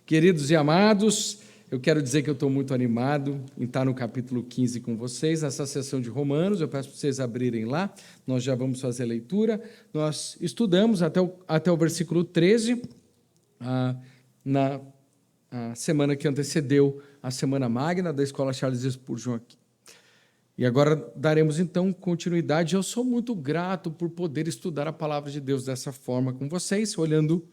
Queridos e amados, eu quero dizer que eu estou muito animado em estar no capítulo 15 com vocês, nessa sessão de Romanos. Eu peço para vocês abrirem lá, nós já vamos fazer a leitura. Nós estudamos até o versículo 13, na semana que antecedeu a Semana Magna da Escola Charles Spurgeon aqui. E agora daremos, então, continuidade. Eu sou muito grato por poder estudar a Palavra de Deus dessa forma com vocês, olhando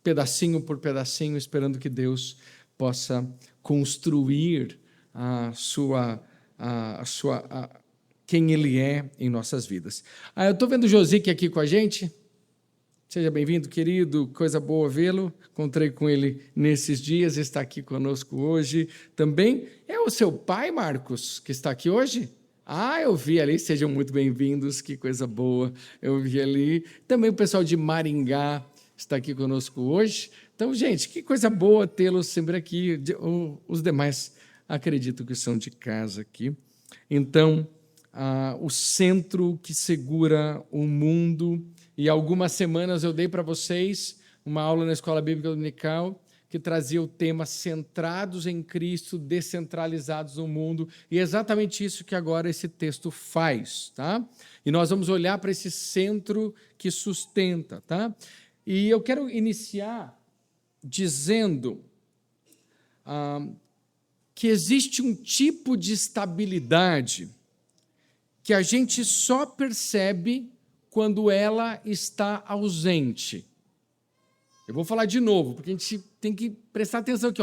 pedacinho por pedacinho, esperando que Deus possa construir quem Ele é em nossas vidas. Eu estou vendo o Josique aqui com a gente. Seja bem-vindo, querido, coisa boa vê-lo. Encontrei com ele nesses dias, está aqui conosco hoje também. É o seu pai, Marcos, que está aqui hoje? Eu vi ali, sejam muito bem-vindos, que coisa boa. Eu vi ali. Também o pessoal de Maringá está aqui conosco hoje. Então, gente, que coisa boa tê-los sempre aqui. Os demais acredito que são de casa aqui. Então, o centro que segura o mundo. E algumas semanas eu dei para vocês uma aula na Escola Bíblica Dominical que trazia o tema Centrados em Cristo, Descentralizados no Mundo. E é exatamente isso que agora esse texto faz, tá? E nós vamos olhar para esse centro que sustenta, tá? E eu quero iniciar dizendo que existe um tipo de estabilidade que a gente só percebe quando ela está ausente. Eu vou falar de novo, porque a gente tem que prestar atenção aqui.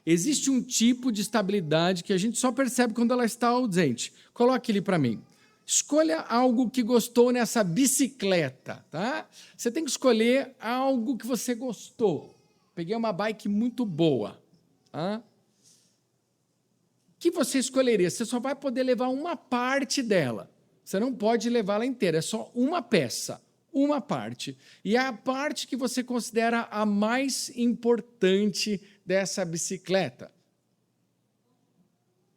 Existe um tipo de estabilidade que a gente só percebe quando ela está ausente. Coloque ele para mim. Escolha algo que gostou nessa bicicleta, tá? Você tem que escolher algo que você gostou. Peguei uma bike muito boa, tá? O que você escolheria? Você só vai poder levar uma parte dela. Você não pode levá-la inteira, é só uma peça, uma parte. E é a parte que você considera a mais importante dessa bicicleta.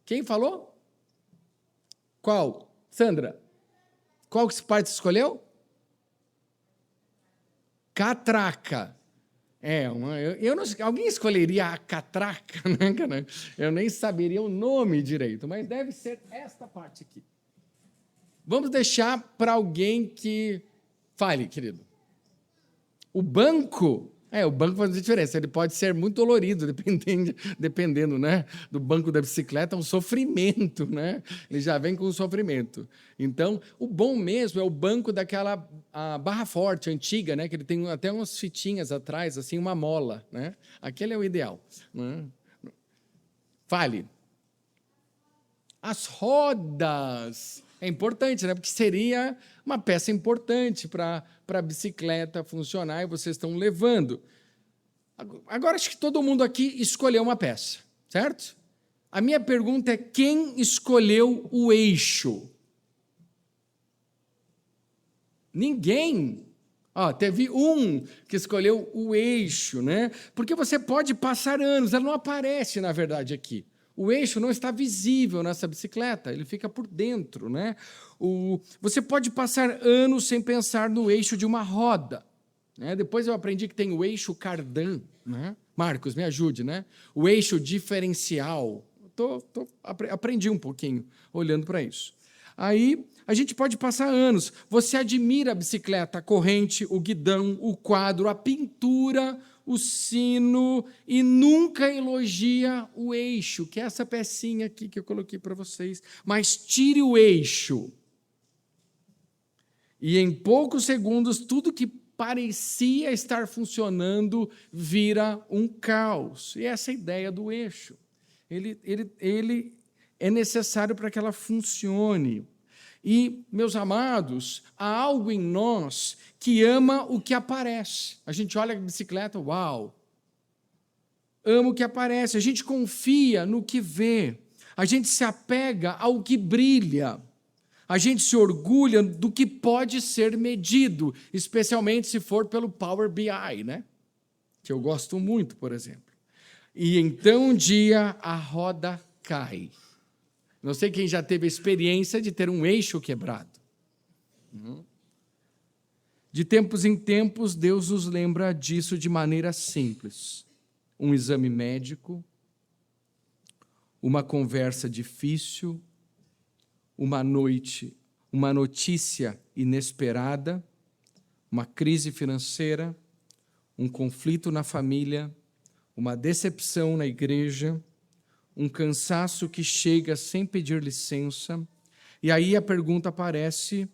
Quem falou? Qual? Sandra, qual parte você escolheu? Catraca. Alguém escolheria a catraca, né, cara? Eu nem saberia o nome direito, mas deve ser esta parte aqui. Vamos deixar para alguém que fale, querido. O banco faz diferença. Ele pode ser muito dolorido, dependendo, né, do banco da bicicleta, é um sofrimento, né? Ele já vem com um sofrimento. Então, o bom mesmo é o banco daquela barra forte, antiga, né, que ele tem até umas fitinhas atrás, assim, uma mola, né? Aquele é o ideal, né? Fale. As rodas. É importante, né? Porque seria uma peça importante para a bicicleta funcionar e vocês estão levando. Agora, acho que todo mundo aqui escolheu uma peça, certo? A minha pergunta é: quem escolheu o eixo? Ninguém. Teve um que escolheu o eixo, né? Porque você pode passar anos, ela não aparece, na verdade, aqui. O eixo não está visível nessa bicicleta, ele fica por dentro, né? Você pode passar anos sem pensar no eixo de uma roda, né? Depois eu aprendi que tem o eixo cardan, né? Marcos, me ajude, né? O eixo diferencial. Aprendi um pouquinho olhando para isso. Aí a gente pode passar anos. Você admira a bicicleta, a corrente, o guidão, o quadro, a pintura, o sino, e nunca elogia o eixo, que é essa pecinha aqui que eu coloquei para vocês. Mas tire o eixo. E em poucos segundos, tudo que parecia estar funcionando vira um caos. E essa é a ideia do eixo. Ele é necessário para que ela funcione. E, meus amados, há algo em nós que ama o que aparece. A gente olha a bicicleta, uau! Ama o que aparece. A gente confia no que vê. A gente se apega ao que brilha. A gente se orgulha do que pode ser medido, especialmente se for pelo Power BI, né? Que eu gosto muito, por exemplo. E então um dia a roda cai. Não sei quem já teve a experiência de ter um eixo quebrado. De tempos em tempos, Deus nos lembra disso de maneira simples. um exame médico, uma conversa difícil, uma notícia inesperada, uma crise financeira, um conflito na família, uma decepção na igreja, um cansaço que chega sem pedir licença. E aí a pergunta aparece,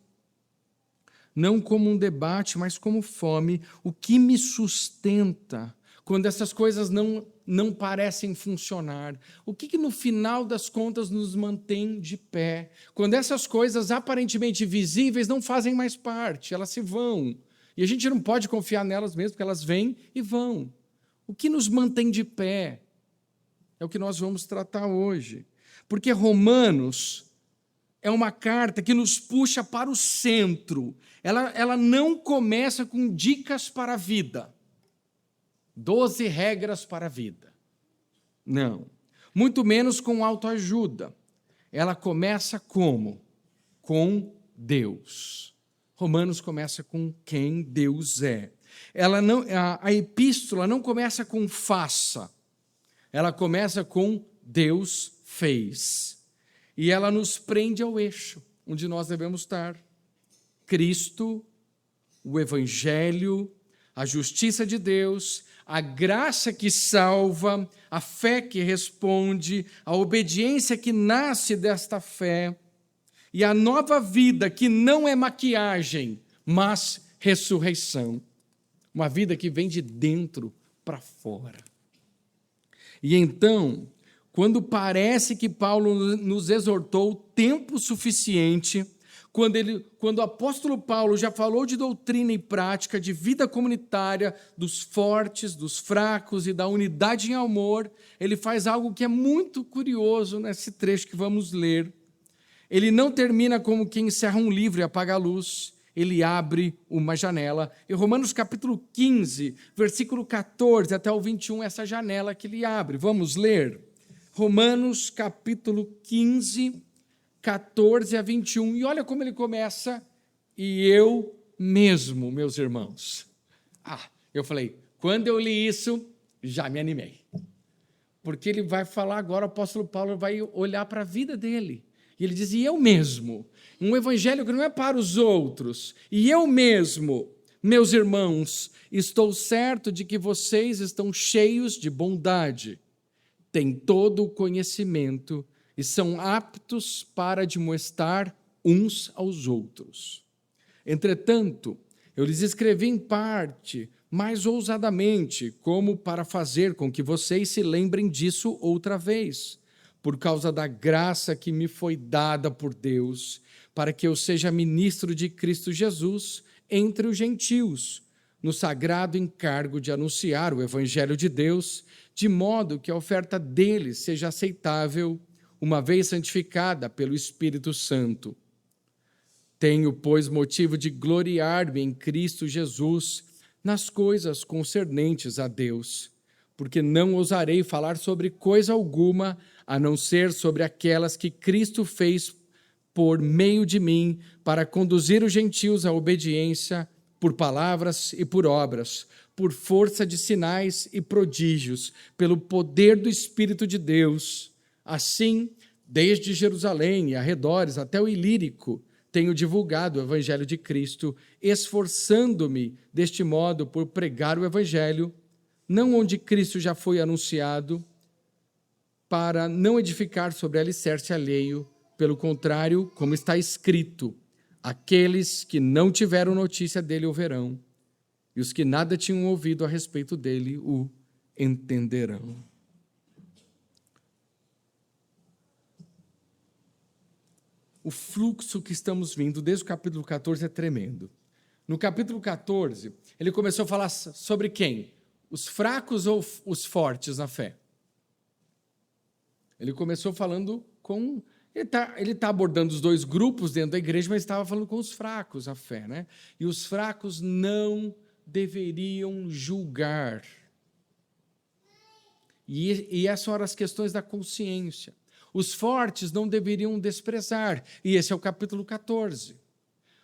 não como um debate, mas como fome. O que me sustenta quando essas coisas não parecem funcionar? O que no final das contas nos mantém de pé? Quando essas coisas aparentemente visíveis não fazem mais parte, elas se vão. E a gente não pode confiar nelas mesmo, porque elas vêm e vão. O que nos mantém de pé é o que nós vamos tratar hoje. Porque Romanos é uma carta que nos puxa para o centro. Ela não começa com dicas para a vida. 12 regras para a vida. Não. Muito menos com autoajuda. Ela começa como? Com Deus. Romanos começa com quem Deus é. A epístola não começa com faça. Ela começa com Deus fez. E ela nos prende ao eixo onde nós devemos estar. Cristo, o Evangelho, a justiça de Deus, a graça que salva, a fé que responde, a obediência que nasce desta fé e a nova vida que não é maquiagem, mas ressurreição. Uma vida que vem de dentro para fora. E então, quando parece que Paulo nos exortou tempo suficiente, quando o apóstolo Paulo já falou de doutrina e prática, de vida comunitária, dos fortes, dos fracos e da unidade em amor, ele faz algo que é muito curioso nesse trecho que vamos ler. Ele não termina como quem encerra um livro e apaga a luz, ele abre uma janela. Em Romanos capítulo 15, versículo 14 até o 21, essa janela que ele abre. Vamos ler? Romanos capítulo 15, 14 a 21. E olha como ele começa. E eu mesmo, meus irmãos. Eu falei, quando eu li isso, já me animei. Porque ele vai falar agora, o apóstolo Paulo vai olhar para a vida dele. E ele diz, e eu mesmo, um evangelho que não é para os outros, e eu mesmo, meus irmãos, estou certo de que vocês estão cheios de bondade, têm todo o conhecimento e são aptos para admoestar uns aos outros. Entretanto, eu lhes escrevi em parte, mais ousadamente, como para fazer com que vocês se lembrem disso outra vez, por causa da graça que me foi dada por Deus, para que eu seja ministro de Cristo Jesus entre os gentios, no sagrado encargo de anunciar o Evangelho de Deus, de modo que a oferta deles seja aceitável, uma vez santificada pelo Espírito Santo. Tenho, pois, motivo de gloriar-me em Cristo Jesus nas coisas concernentes a Deus, porque não ousarei falar sobre coisa alguma, a não ser sobre aquelas que Cristo fez por meio de mim, para conduzir os gentios à obediência, por palavras e por obras, por força de sinais e prodígios, pelo poder do Espírito de Deus. Assim, desde Jerusalém e arredores até o Ilírico, tenho divulgado o Evangelho de Cristo, esforçando-me deste modo por pregar o Evangelho, não onde Cristo já foi anunciado, para não edificar sobre alicerce alheio, pelo contrário, como está escrito, aqueles que não tiveram notícia dele o verão, e os que nada tinham ouvido a respeito dele o entenderão. O fluxo que estamos vindo desde o capítulo 14 é tremendo. No capítulo 14, ele começou a falar sobre quem? Os fracos ou os fortes na fé? Ele começou falando com... Ele está abordando os dois grupos dentro da igreja, mas estava falando com os fracos na fé, né? E os fracos não deveriam julgar. E essas eram as questões da consciência. Os fortes não deveriam desprezar. E esse é o capítulo 14.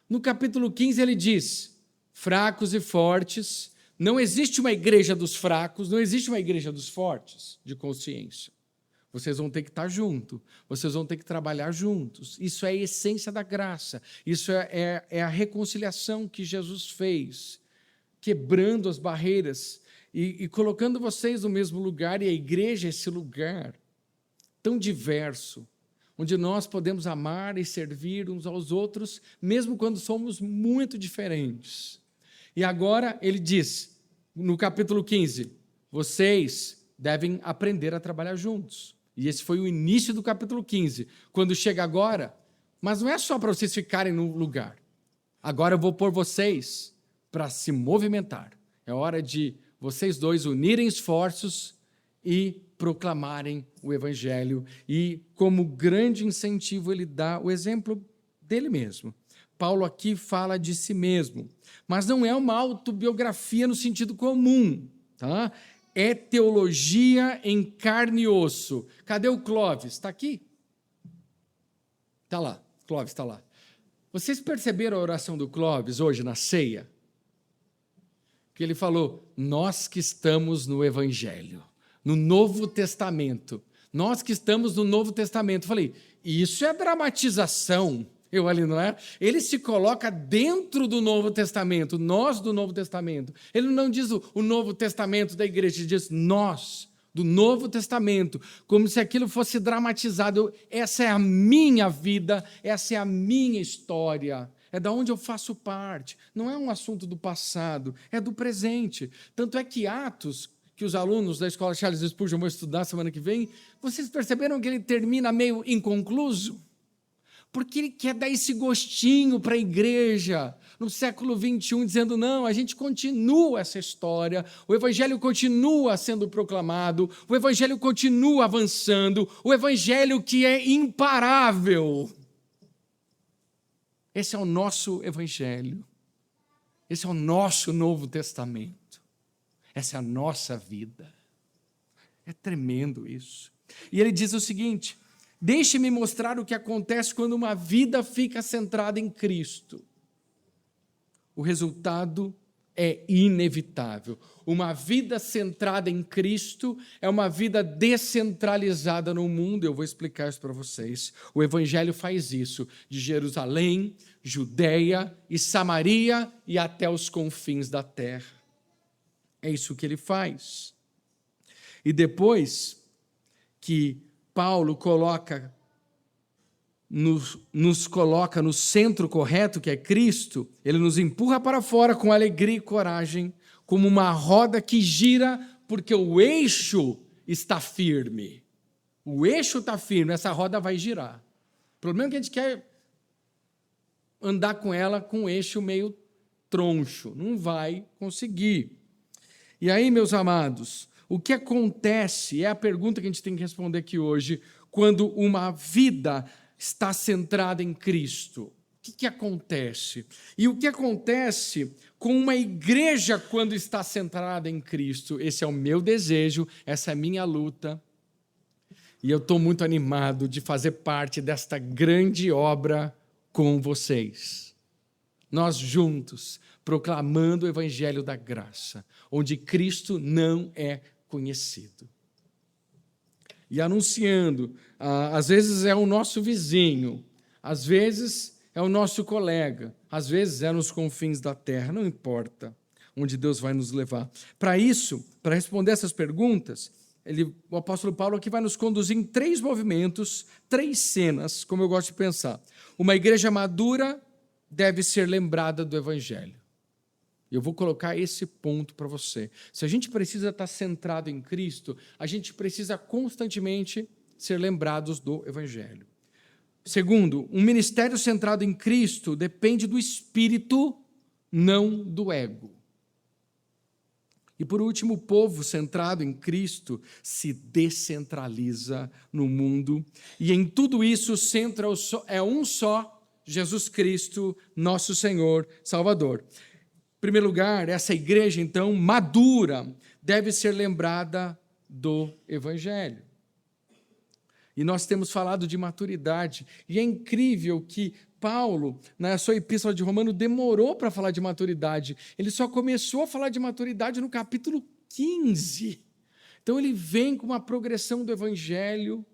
No capítulo 15 ele diz, fracos e fortes Não existe uma igreja dos fracos, não existe uma igreja dos fortes, de consciência. Vocês vão ter que estar juntos, vocês vão ter que trabalhar juntos. Isso é a essência da graça, isso é a reconciliação que Jesus fez, quebrando as barreiras e colocando vocês no mesmo lugar, e a igreja é esse lugar tão diverso, onde nós podemos amar e servir uns aos outros, mesmo quando somos muito diferentes. E agora ele diz, no capítulo 15, vocês devem aprender a trabalhar juntos. E esse foi o início do capítulo 15. Quando chega agora, mas não é só para vocês ficarem no lugar. Agora eu vou pôr vocês para se movimentar. É hora de vocês dois unirem esforços e proclamarem o evangelho. E como grande incentivo ele dá o exemplo dele mesmo. Paulo aqui fala de si mesmo, mas não é uma autobiografia no sentido comum, tá? É teologia em carne e osso. Cadê o Clóvis? Está aqui? Está lá, Clóvis está lá. Vocês perceberam a oração do Clóvis hoje na ceia? Que ele falou, nós que estamos no Evangelho, no Novo Testamento. Nós que estamos no Novo Testamento. Eu falei, isso é dramatização. Eu ali, não é? Ele se coloca dentro do Novo Testamento, nós do Novo Testamento. Ele não diz o Novo Testamento da igreja, ele diz nós do Novo Testamento, como se aquilo fosse dramatizado. Essa é a minha vida, essa é a minha história, é da onde eu faço parte. Não é um assunto do passado, é do presente. Tanto é que Atos, que os alunos da escola Charles Spurgeon vão estudar semana que vem, vocês perceberam que ele termina meio inconcluso? Porque ele quer dar esse gostinho para a igreja no século XXI, dizendo, não, a gente continua essa história, o evangelho continua sendo proclamado, o evangelho continua avançando, o evangelho que é imparável. Esse é o nosso evangelho, esse é o nosso Novo Testamento, essa é a nossa vida. É tremendo isso. E ele diz o seguinte, deixe-me mostrar o que acontece quando uma vida fica centrada em Cristo. O resultado é inevitável. Uma vida centrada em Cristo é uma vida descentralizada no mundo. Eu vou explicar isso para vocês. O Evangelho faz isso, de Jerusalém, Judeia e Samaria e até os confins da terra. É isso que ele faz. E depois que Paulo nos coloca no centro correto, que é Cristo, ele nos empurra para fora com alegria e coragem, como uma roda que gira, porque o eixo está firme. O eixo está firme, essa roda vai girar. O problema é que a gente quer andar com ela com o eixo meio troncho, não vai conseguir. E aí, meus amados, o que acontece, é a pergunta que a gente tem que responder aqui hoje, quando uma vida está centrada em Cristo? O que acontece? E o que acontece com uma igreja quando está centrada em Cristo? Esse é o meu desejo, essa é a minha luta, e eu estou muito animado de fazer parte desta grande obra com vocês. Nós juntos, proclamando o evangelho da graça, onde Cristo não é conhecido. E anunciando, às vezes é o nosso vizinho, às vezes é o nosso colega, às vezes é nos confins da terra, não importa onde Deus vai nos levar. Para isso, para responder essas perguntas, o apóstolo Paulo aqui vai nos conduzir em 3 movimentos, 3 cenas, como eu gosto de pensar. Uma igreja madura deve ser lembrada do evangelho. Eu vou colocar esse ponto para você. Se a gente precisa estar centrado em Cristo, a gente precisa constantemente ser lembrados do evangelho. Segundo, um ministério centrado em Cristo depende do espírito, não do ego. E por último, o povo centrado em Cristo se descentraliza no mundo. E em tudo isso, o centro é um só, Jesus Cristo, nosso Senhor, Salvador. Em primeiro lugar, essa igreja, então, madura, deve ser lembrada do Evangelho. E nós temos falado de maturidade. E é incrível que Paulo, na sua epístola de Romanos, demorou para falar de maturidade. Ele só começou a falar de maturidade no capítulo 15. Então ele vem com uma progressão do evangelho.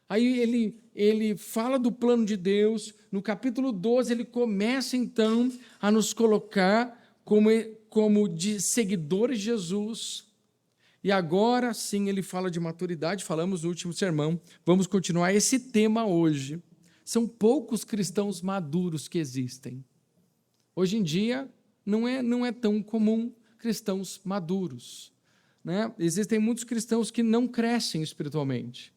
Aí ele fala do plano de Deus. No capítulo 12, ele começa, então, a nos colocar como de seguidores de Jesus. E agora, sim, ele fala de maturidade. Falamos no último sermão. Vamos continuar esse tema hoje. São poucos cristãos maduros que existem. Hoje em dia, não é tão comum cristãos maduros, né? Existem muitos cristãos que não crescem espiritualmente.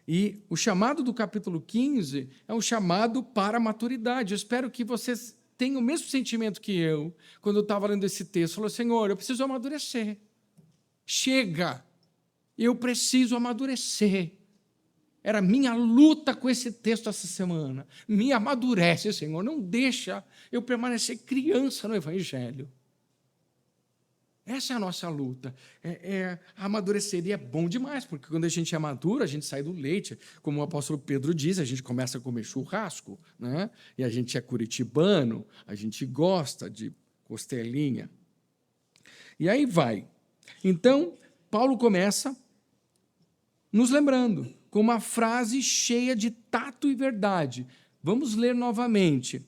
E o chamado do capítulo 15 é um chamado para a maturidade. Eu espero que vocês tenham o mesmo sentimento que eu, quando eu estava lendo esse texto. Falou, Senhor, eu preciso amadurecer. Chega, eu preciso amadurecer. Era minha luta com esse texto essa semana. Me amadurece, Senhor, não deixa eu permanecer criança no Evangelho. Essa é a nossa luta. Amadurecer, e é bom demais, porque quando a gente é maduro, a gente sai do leite. Como o apóstolo Pedro diz, a gente começa a comer churrasco, né? E a gente é curitibano, a gente gosta de costelinha. E aí vai. Então, Paulo começa nos lembrando, com uma frase cheia de tato e verdade. Vamos ler novamente.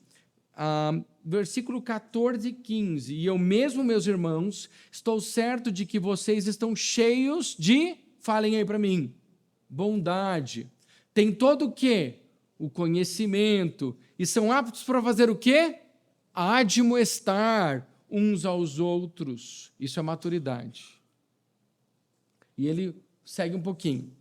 Versículo 14 e 15. E eu mesmo, meus irmãos, estou certo de que vocês estão cheios de, falem aí para mim, bondade. Tem todo o quê? O conhecimento. E são aptos para fazer o quê? Admoestar uns aos outros. Isso é maturidade. E ele segue um pouquinho.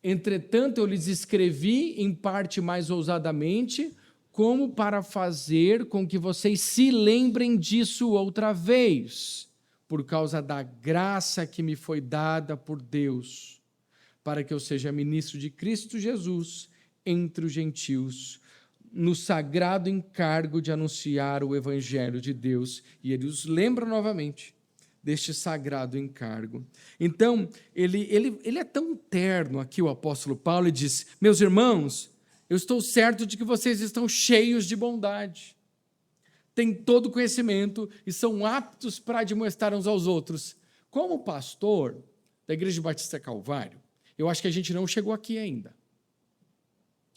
Entretanto, eu lhes escrevi, em parte mais ousadamente, como para fazer com que vocês se lembrem disso outra vez, por causa da graça que me foi dada por Deus, para que eu seja ministro de Cristo Jesus entre os gentios, no sagrado encargo de anunciar o evangelho de Deus. E ele os lembra novamente deste sagrado encargo. Então, ele é tão terno aqui, o apóstolo Paulo, e diz, meus irmãos, eu estou certo de que vocês estão cheios de bondade, têm todo o conhecimento e são aptos para admoestar uns aos outros. Como pastor da Igreja Batista Calvário, eu acho que a gente não chegou aqui ainda.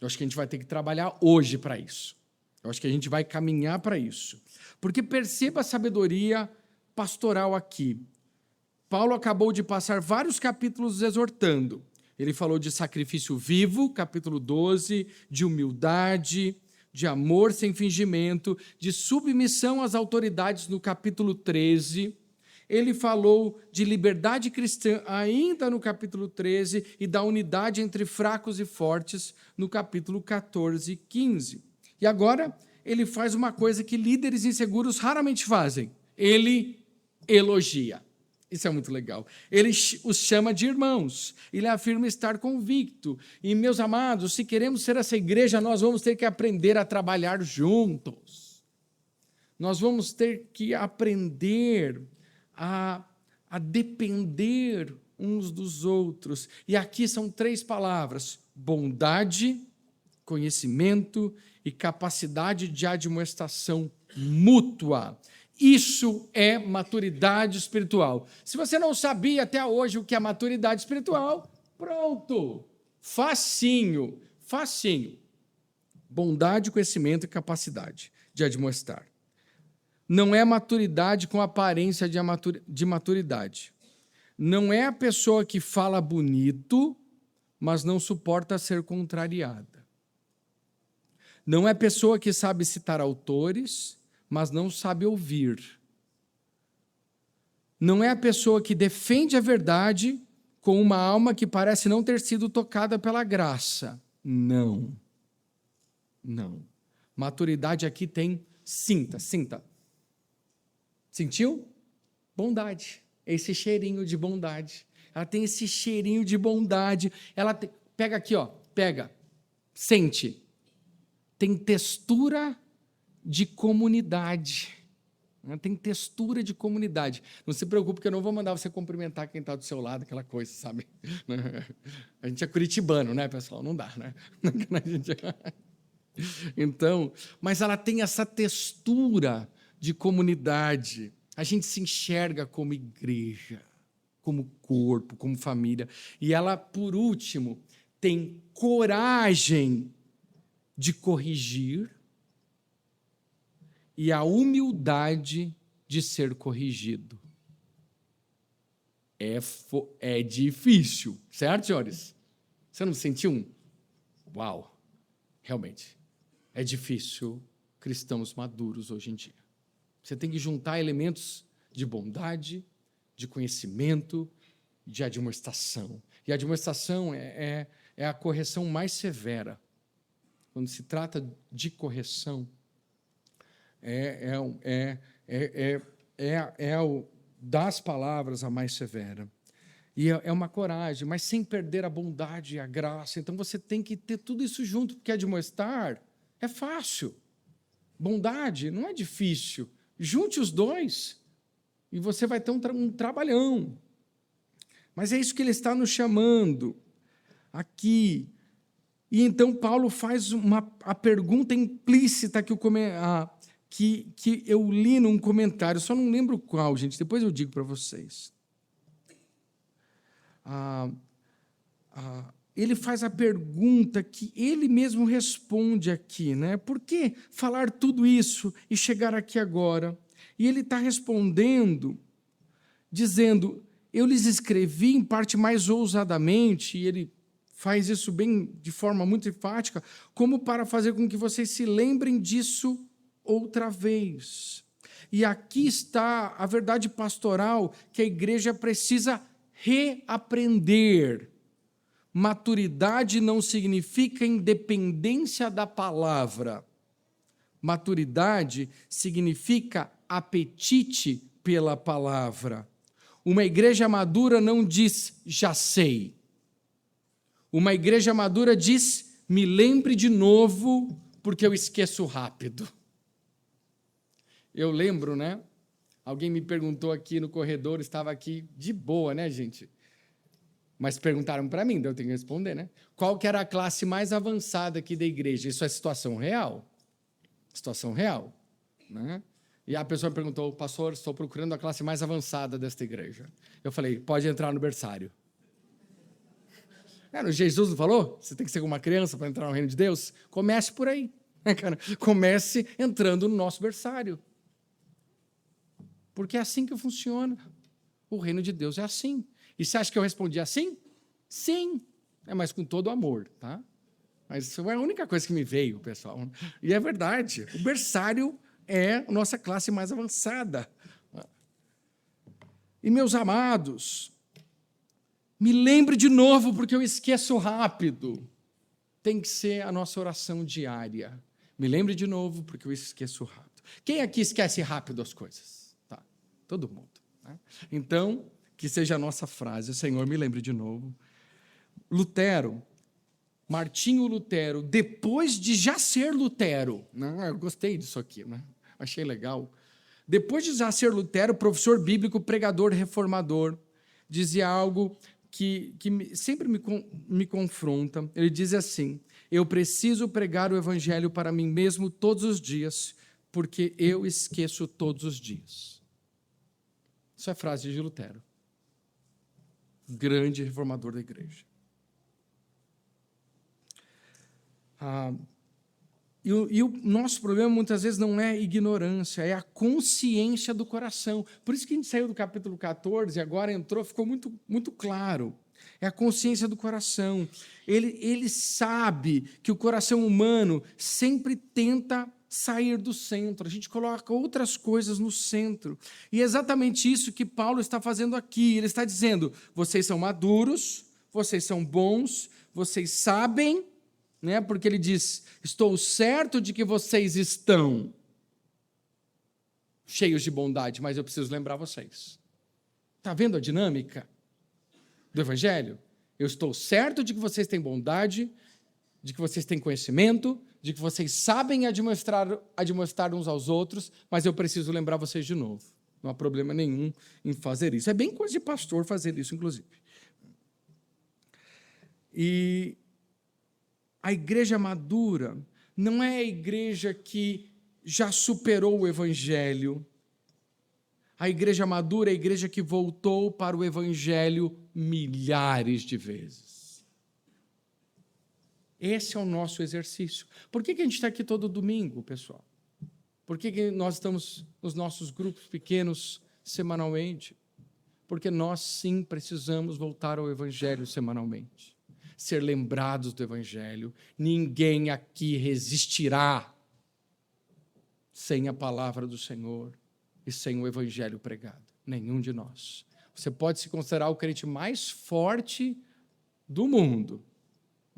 Eu acho que a gente vai ter que trabalhar hoje para isso. Eu acho que a gente vai caminhar para isso. Porque perceba a sabedoria pastoral aqui. Paulo acabou de passar vários capítulos exortando. Ele falou de sacrifício vivo, capítulo 12, de humildade, de amor sem fingimento, de submissão às autoridades, no capítulo 13. Ele falou de liberdade cristã, ainda no capítulo 13, e da unidade entre fracos e fortes, no capítulo 14 e 15. E agora, ele faz uma coisa que líderes inseguros raramente fazem. Ele elogia. Isso é muito legal. Ele os chama de irmãos. Ele afirma estar convicto. E, meus amados, se queremos ser essa igreja, nós vamos ter que aprender a trabalhar juntos. Nós vamos ter que aprender a depender uns dos outros. E aqui são 3 palavras: bondade, conhecimento e capacidade de admoestação mútua. Isso é maturidade espiritual. Se você não sabia até hoje o que é maturidade espiritual, pronto, facinho, facinho. Bondade, conhecimento e capacidade de admoestar. Não é maturidade com aparência de maturidade. Não é a pessoa que fala bonito, mas não suporta ser contrariada. Não é a pessoa que sabe citar autores, mas não sabe ouvir. Não é a pessoa que defende a verdade com uma alma que parece não ter sido tocada pela graça. Não. Não. Maturidade aqui tem, sinta. Sentiu? Bondade. Esse cheirinho de bondade. Ela tem esse cheirinho de bondade. Pega aqui, ó. Pega. Sente. Tem textura de comunidade. Tem textura de comunidade. Não se preocupe que eu não vou mandar você cumprimentar quem está do seu lado, aquela coisa, sabe? A gente é curitibano, né, pessoal? Não dá, né? Então, mas ela tem essa textura de comunidade. A gente se enxerga como igreja, como corpo, como família. E ela, por último, tem coragem de corrigir e a humildade de ser corrigido. É difícil, certo, senhores? Você não sentiu Uau, realmente, é difícil cristãos maduros hoje em dia. Você tem que juntar elementos de bondade, de conhecimento, de admoestação. E a admoestação é a correção mais severa. Quando se trata de correção, das palavras a mais severa. E é uma coragem, mas sem perder a bondade e a graça. Então, você tem que ter tudo isso junto, porque admoestar é fácil. Bondade não é difícil. Junte os dois e você vai ter um trabalhão. Mas é isso que ele está nos chamando aqui. E então Paulo faz a pergunta implícita que eu li num comentário, só não lembro qual, gente, depois eu digo para vocês. Ele faz a pergunta que ele mesmo responde aqui, né? Por que falar tudo isso e chegar aqui agora? E ele está respondendo, dizendo, eu lhes escrevi em parte mais ousadamente, e ele faz isso bem, de forma muito enfática, como para fazer com que vocês se lembrem disso outra vez. E aqui está a verdade pastoral que a igreja precisa reaprender. Maturidade não significa independência da palavra. Maturidade significa apetite pela palavra. Uma igreja madura não diz, já sei. Uma igreja madura diz, me lembre de novo, porque eu esqueço rápido. Eu lembro, né? Alguém me perguntou aqui no corredor, estava aqui de boa, né, gente? Mas perguntaram para mim, então eu tenho que responder, né? Qual que era a classe mais avançada aqui da igreja? Isso é situação real. Situação real, né? E a pessoa perguntou, pastor, estou procurando a classe mais avançada desta igreja. Eu falei, pode entrar no berçário. Jesus não falou? Você tem que ser uma criança para entrar no reino de Deus? Comece por aí. Comece entrando no nosso berçário. Porque é assim que funciona. O reino de Deus é assim. E você acha que eu respondi assim? Sim. Mas com todo amor, tá? Mas isso é a única coisa que me veio, pessoal. E é verdade. O berçário é a nossa classe mais avançada. E, meus amados, me lembre de novo, porque eu esqueço rápido. Tem que ser a nossa oração diária. Me lembre de novo, porque eu esqueço rápido. Quem aqui esquece rápido as coisas? Tá, todo mundo. Né? Então, que seja a nossa frase, Senhor, me lembre de novo. Martinho Lutero, depois de já ser Lutero, né? Eu gostei disso aqui, né? Achei legal. Depois de já ser Lutero, professor bíblico, pregador, reformador, dizia algo que sempre me confronta. Ele diz assim, eu preciso pregar o evangelho para mim mesmo todos os dias, porque eu esqueço todos os dias. Isso é frase de Lutero, grande reformador da igreja. E o nosso problema, muitas vezes, não é ignorância, é a consciência do coração. Por isso que a gente saiu do capítulo 14 e agora entrou, ficou muito, muito claro. É a consciência do coração. Ele sabe que o coração humano sempre tenta sair do centro. A gente coloca outras coisas no centro. E é exatamente isso que Paulo está fazendo aqui. Ele está dizendo, vocês são maduros, vocês são bons, vocês sabem, né? Porque ele diz, estou certo de que vocês estão cheios de bondade, mas eu preciso lembrar vocês. Está vendo a dinâmica do Evangelho? Eu estou certo de que vocês têm bondade, de que vocês têm conhecimento, de que vocês sabem admoestar uns aos outros, mas eu preciso lembrar vocês de novo. Não há problema nenhum em fazer isso. É bem coisa de pastor fazer isso, inclusive. E a igreja madura não é a igreja que já superou o evangelho. A igreja madura é a igreja que voltou para o evangelho milhares de vezes. Esse é o nosso exercício. Por que a gente está aqui todo domingo, pessoal? Por que nós estamos nos nossos grupos pequenos semanalmente? Porque nós, sim, precisamos voltar ao evangelho semanalmente. Ser lembrados do evangelho. Ninguém aqui resistirá sem a palavra do Senhor e sem o evangelho pregado. Nenhum de nós. Você pode se considerar o crente mais forte do mundo.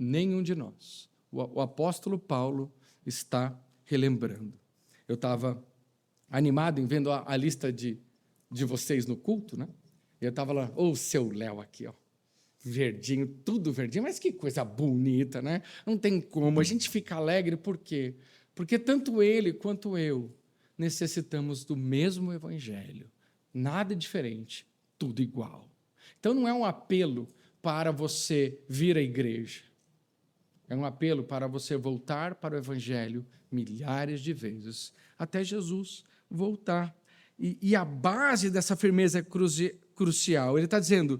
Nenhum de nós. O apóstolo Paulo está relembrando. Eu estava animado em vendo a lista de vocês no culto, né? Eu estava lá, o seu Léo aqui, ó, verdinho, tudo verdinho, mas que coisa bonita, né? Não tem como, a gente fica alegre, por quê? Porque tanto ele quanto eu necessitamos do mesmo evangelho, nada diferente, tudo igual. Então não é um apelo para você vir à igreja, é um apelo para você voltar para o evangelho milhares de vezes, até Jesus voltar. E a base dessa firmeza é crucial. Ele está dizendo,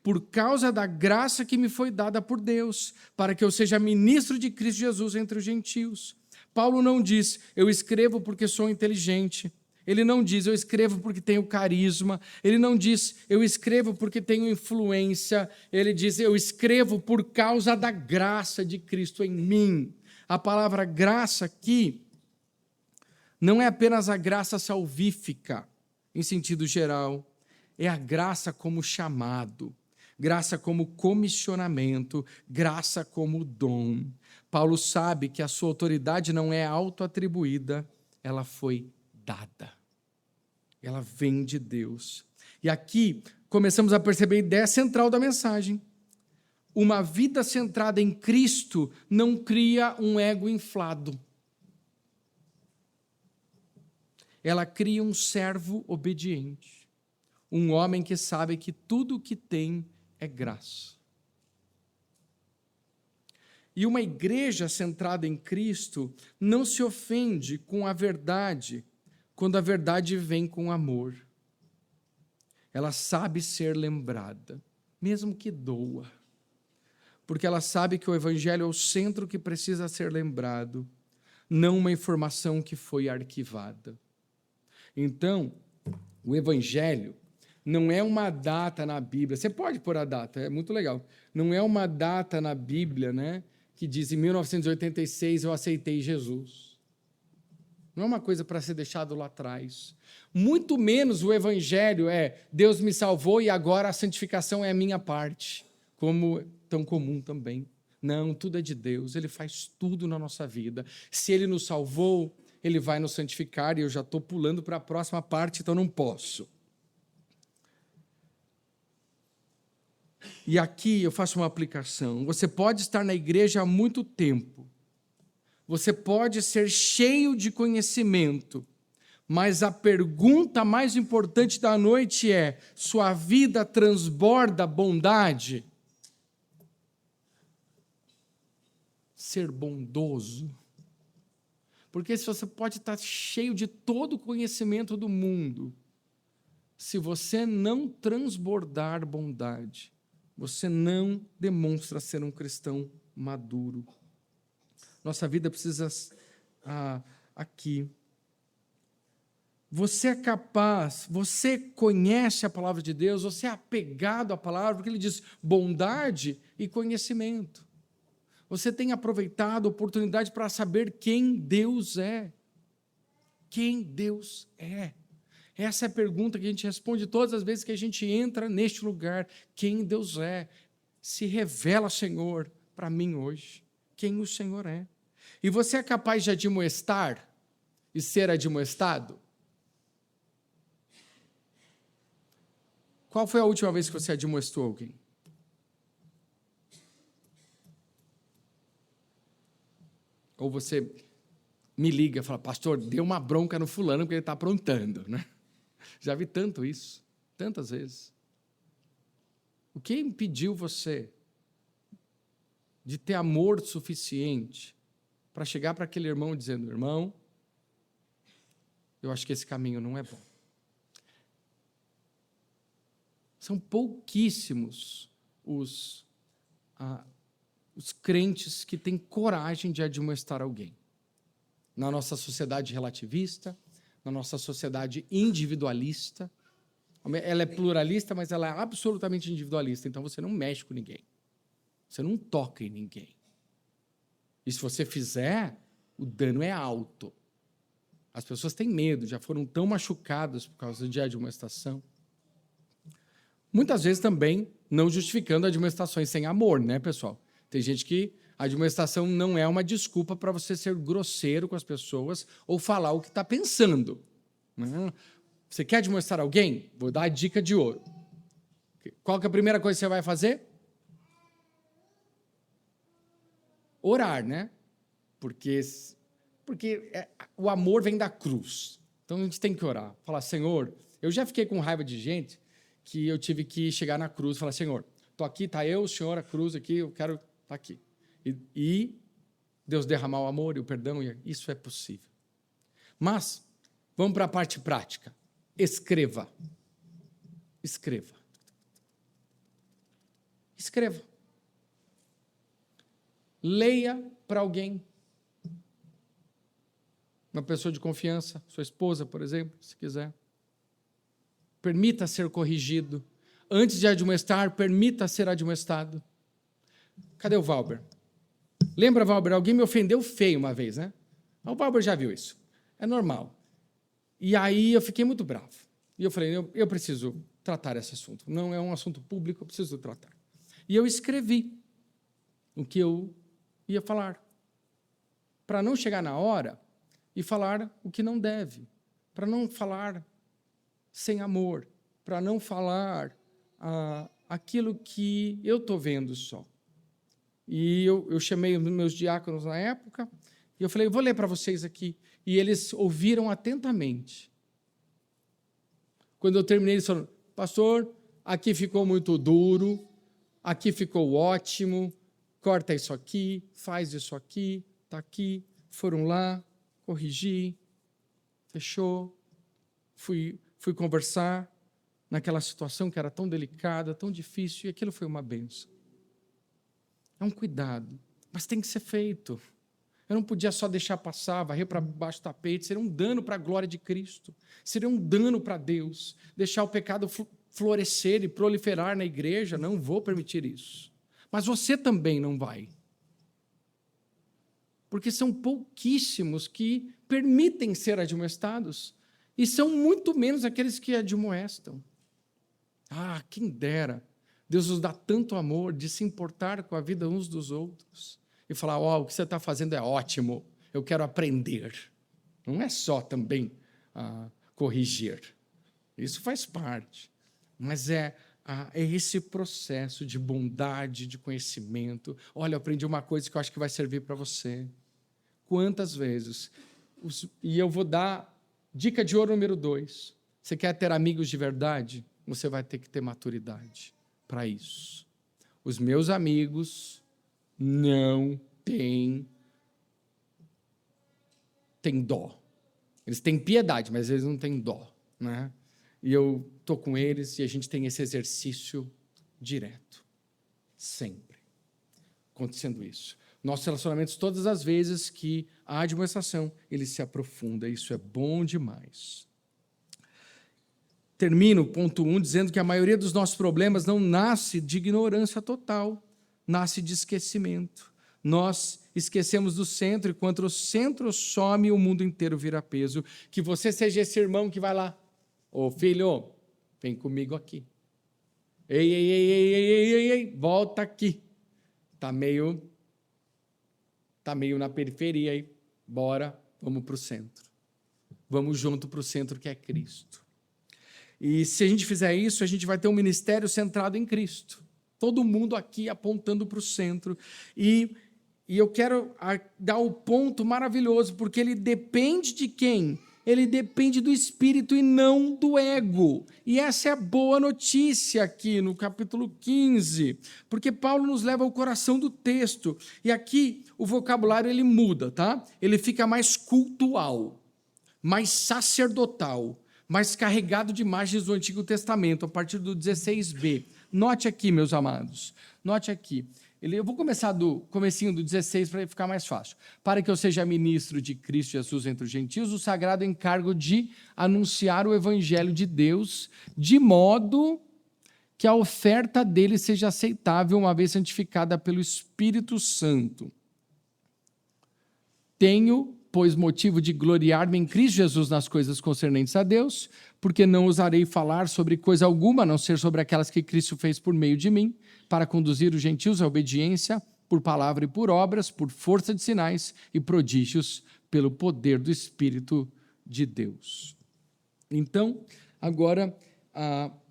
por causa da graça que me foi dada por Deus, para que eu seja ministro de Cristo Jesus entre os gentios. Paulo não diz, eu escrevo porque sou inteligente. Ele não diz, eu escrevo porque tenho carisma. Ele não diz, eu escrevo porque tenho influência. Ele diz, eu escrevo por causa da graça de Cristo em mim. A palavra graça aqui não é apenas a graça salvífica, em sentido geral. É a graça como chamado, graça como comissionamento, graça como dom. Paulo sabe que a sua autoridade não é autoatribuída, ela foi dada. Ela vem de Deus. E aqui começamos a perceber a ideia central da mensagem. Uma vida centrada em Cristo não cria um ego inflado. Ela cria um servo obediente. Um homem que sabe que tudo o que tem é graça. E uma igreja centrada em Cristo não se ofende com a verdade, quando a verdade vem com amor. Ela sabe ser lembrada, mesmo que doa, porque ela sabe que o evangelho é o centro que precisa ser lembrado, não uma informação que foi arquivada. Então, o evangelho não é uma data na Bíblia, você pode pôr a data, é muito legal, não é uma data na Bíblia, né, que diz em 1986 eu aceitei Jesus. Não é uma coisa para ser deixado lá atrás. Muito menos o evangelho é Deus me salvou e agora a santificação é a minha parte, como tão comum também. Não, tudo é de Deus, Ele faz tudo na nossa vida. Se Ele nos salvou, Ele vai nos santificar, e eu já estou pulando para a próxima parte, então não posso. E aqui eu faço uma aplicação. Você pode estar na igreja há muito tempo, você pode ser cheio de conhecimento, mas a pergunta mais importante da noite é, sua vida transborda bondade? Ser bondoso. Porque se você pode estar cheio de todo o conhecimento do mundo, se você não transbordar bondade, você não demonstra ser um cristão maduro. Nossa vida precisa aqui. Você é capaz, você conhece a palavra de Deus, você é apegado à palavra, porque ele diz bondade e conhecimento. Você tem aproveitado a oportunidade para saber quem Deus é. Quem Deus é. Essa é a pergunta que a gente responde todas as vezes que a gente entra neste lugar. Quem Deus é? Se revela, Senhor, para mim hoje. Quem o Senhor é. E você é capaz de admoestar e ser admoestado? Qual foi a última vez que você admoestou alguém? Ou você me liga e fala, pastor, dê uma bronca no fulano porque ele está aprontando, né? Já vi tanto isso, tantas vezes. O que impediu você de ter amor suficiente para chegar para aquele irmão dizendo, irmão, eu acho que esse caminho não é bom. São pouquíssimos os crentes que têm coragem de admoestar alguém. Na nossa sociedade relativista, na nossa sociedade individualista, ela é pluralista, mas ela é absolutamente individualista, então você não mexe com ninguém. Você não toca em ninguém. E se você fizer, o dano é alto. As pessoas têm medo, já foram tão machucadas por causa de admoestação. Muitas vezes também não justificando admoestações sem amor, né, pessoal? Tem gente que a admoestação não é uma desculpa para você ser grosseiro com as pessoas ou falar o que está pensando. Né? Você quer admoestar alguém? Vou dar a dica de ouro. Qual que é a primeira coisa que você vai fazer? Orar, né? Porque o amor vem da cruz. Então a gente tem que orar. Falar, Senhor, eu já fiquei com raiva de gente que eu tive que chegar na cruz e falar, Senhor, estou aqui, está eu, o Senhor, a cruz aqui, eu quero estar aqui. E Deus derramar o amor e o perdão, e isso é possível. Mas, vamos para a parte prática. Escreva. Escreva. Escreva. Leia para alguém. Uma pessoa de confiança, sua esposa, por exemplo, se quiser. Permita ser corrigido. Antes de admoestar, permita ser admoestado. Cadê o Valber? Lembra, Valber? Alguém me ofendeu feio uma vez, né? O Valber já viu isso. É normal. E aí eu fiquei muito bravo. E eu falei, eu preciso tratar esse assunto. Não é um assunto público, eu preciso tratar. E eu escrevi o que eu ia falar. Para não chegar na hora e falar o que não deve. Para não falar sem amor. Para não falar aquilo que eu estou vendo só. E eu chamei os meus diáconos na época, e eu falei, eu vou ler para vocês aqui. E eles ouviram atentamente. Quando eu terminei, eles falaram, pastor, aqui ficou muito duro, aqui ficou ótimo, corta isso aqui, faz isso aqui, está aqui. Foram lá, corrigi, fechou, fui conversar naquela situação que era tão delicada, tão difícil, e aquilo foi uma bênção. É um cuidado, mas tem que ser feito. Eu não podia só deixar passar, varrer para baixo do tapete, seria um dano para a glória de Cristo, seria um dano para Deus, deixar o pecado florescer e proliferar na igreja, não vou permitir isso. Mas você também não vai. Porque são pouquíssimos que permitem ser admoestados, e são muito menos aqueles que admoestam. Quem dera, Deus nos dá tanto amor de se importar com a vida uns dos outros e falar, o que você está fazendo é ótimo, eu quero aprender. Não é só também corrigir. Isso faz parte. Mas é esse processo de bondade, de conhecimento. Olha, eu aprendi uma coisa que eu acho que vai servir para você. Quantas vezes? E eu vou dar dica de ouro número 2. Você quer ter amigos de verdade? Você vai ter que ter maturidade para isso. Os meus amigos não têm dó. Eles têm piedade, mas eles não têm dó, né? E eu estou com eles e a gente tem esse exercício direto, sempre, acontecendo isso. Nossos relacionamentos, todas as vezes que há admoestação, ele se aprofunda, isso é bom demais. Termino, ponto 1, dizendo que a maioria dos nossos problemas não nasce de ignorância total, nasce de esquecimento. Nós esquecemos do centro, e quando o centro some, o mundo inteiro vira peso. Que você seja esse irmão que vai lá, filho, vem comigo aqui. Ei, volta aqui. Está meio na periferia aí. Bora, vamos para o centro. Vamos junto para o centro que é Cristo. E se a gente fizer isso, a gente vai ter um ministério centrado em Cristo. Todo mundo aqui apontando para o centro. E E eu quero dar o ponto maravilhoso, porque ele depende de quem? Ele depende do Espírito e não do ego. E essa é a boa notícia aqui no capítulo 15, porque Paulo nos leva ao coração do texto. E aqui o vocabulário ele muda, tá? Ele fica mais cultual, mais sacerdotal, mais carregado de imagens do Antigo Testamento, a partir do 16b. Note aqui, meus amados, note aqui. Eu vou começar do comecinho do 16 para ficar mais fácil. Para que eu seja ministro de Cristo Jesus entre os gentios, o sagrado encargo de anunciar o evangelho de Deus, de modo que a oferta dele seja aceitável, uma vez santificada pelo Espírito Santo. Tenho, pois, motivo de gloriar-me em Cristo Jesus nas coisas concernentes a Deus, porque não ousarei falar sobre coisa alguma, a não ser sobre aquelas que Cristo fez por meio de mim, para conduzir os gentios à obediência, por palavra e por obras, por força de sinais e prodígios, pelo poder do Espírito de Deus. Então, agora,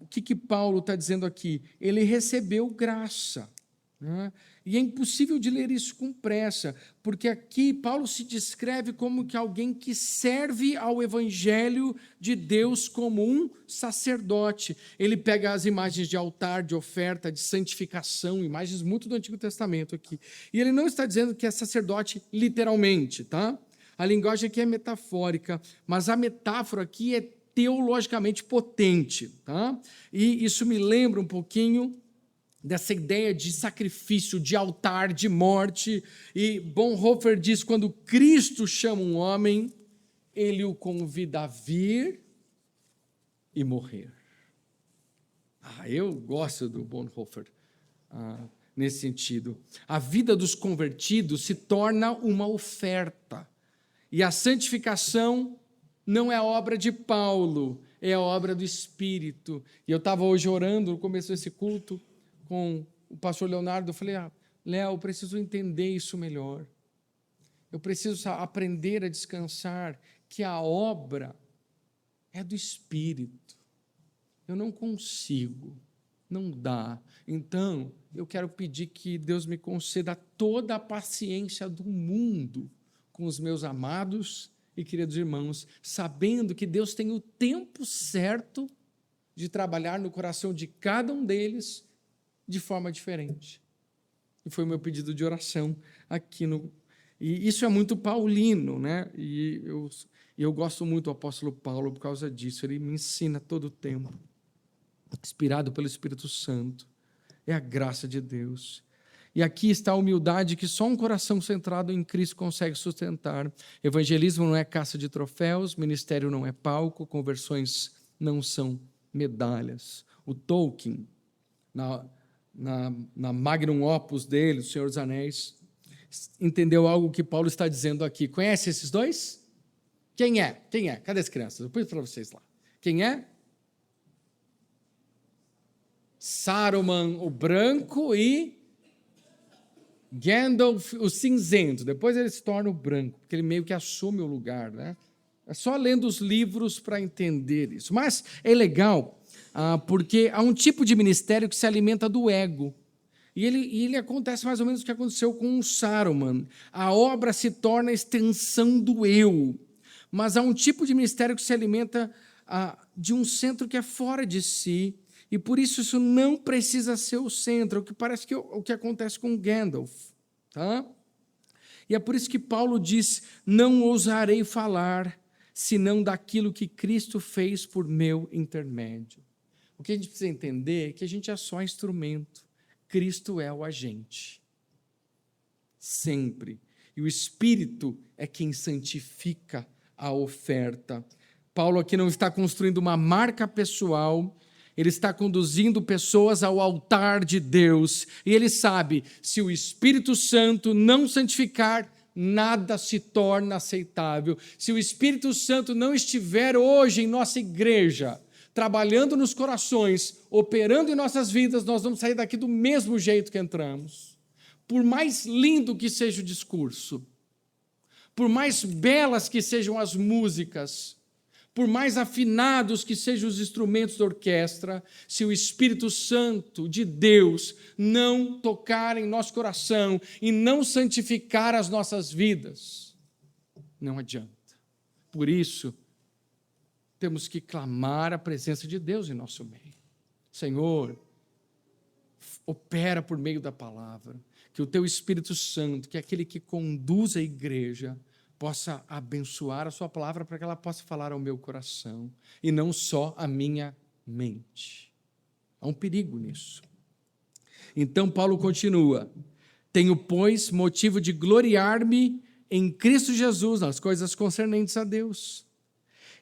o que Paulo está dizendo aqui? Ele recebeu graça, né? E é impossível de ler isso com pressa, porque aqui Paulo se descreve como que alguém que serve ao evangelho de Deus como um sacerdote. Ele pega as imagens de altar, de oferta, de santificação, imagens muito do Antigo Testamento aqui. E ele não está dizendo que é sacerdote literalmente, tá? A linguagem aqui é metafórica, mas a metáfora aqui é teologicamente potente, tá? E isso me lembra um pouquinho dessa ideia de sacrifício, de altar, de morte. E Bonhoeffer diz, quando Cristo chama um homem, ele o convida a vir e morrer. Eu gosto do Bonhoeffer nesse sentido. A vida dos convertidos se torna uma oferta. E a santificação não é a obra de Paulo, é a obra do Espírito. E eu estava hoje orando no começo desse culto, com o pastor Leonardo, eu falei, Léo, eu preciso entender isso melhor. Eu preciso aprender a descansar que a obra é do Espírito. Eu não consigo, não dá. Então, eu quero pedir que Deus me conceda toda a paciência do mundo com os meus amados e queridos irmãos, sabendo que Deus tem o tempo certo de trabalhar no coração de cada um deles de forma diferente. E foi o meu pedido de oração aqui E isso é muito paulino, né? E eu gosto muito do apóstolo Paulo por causa disso. Ele me ensina todo o tempo, inspirado pelo Espírito Santo. É a graça de Deus. E aqui está a humildade que só um coração centrado em Cristo consegue sustentar. Evangelismo não é caça de troféus, ministério não é palco, conversões não são medalhas. O Tolkien, na magnum opus dele, O Senhor dos Anéis, entendeu algo que Paulo está dizendo aqui. Conhece esses dois? Quem é? Cadê as crianças? Eu pus para vocês lá. Quem é? Saruman, o branco, e Gandalf, o cinzento. Depois ele se torna o branco, porque ele meio que assume o lugar, né? É só lendo os livros para entender isso. Mas é legal, porque há um tipo de ministério que se alimenta do ego. E ele acontece mais ou menos o que aconteceu com o Saruman. A obra se torna a extensão do eu. Mas há um tipo de ministério que se alimenta de um centro que é fora de si. E por isso não precisa ser o centro, o que parece que o que acontece com Gandalf. Tá? E é por isso que Paulo diz, não ousarei falar, senão daquilo que Cristo fez por meu intermédio. O que a gente precisa entender é que a gente é só instrumento. Cristo é o agente. Sempre. E o Espírito é quem santifica a oferta. Paulo aqui não está construindo uma marca pessoal, ele está conduzindo pessoas ao altar de Deus. E ele sabe, se o Espírito Santo não santificar, nada se torna aceitável. Se o Espírito Santo não estiver hoje em nossa igreja, trabalhando nos corações, operando em nossas vidas, nós vamos sair daqui do mesmo jeito que entramos. Por mais lindo que seja o discurso, por mais belas que sejam as músicas, por mais afinados que sejam os instrumentos da orquestra, se o Espírito Santo de Deus não tocar em nosso coração e não santificar as nossas vidas, não adianta. Por isso, temos que clamar a presença de Deus em nosso meio. Senhor, opera por meio da palavra, que o teu Espírito Santo, que é aquele que conduz a igreja, possa abençoar a sua palavra para que ela possa falar ao meu coração e não só à minha mente. Há um perigo nisso. Então Paulo continua: tenho, pois, motivo de gloriar-me em Cristo Jesus nas coisas concernentes a Deus.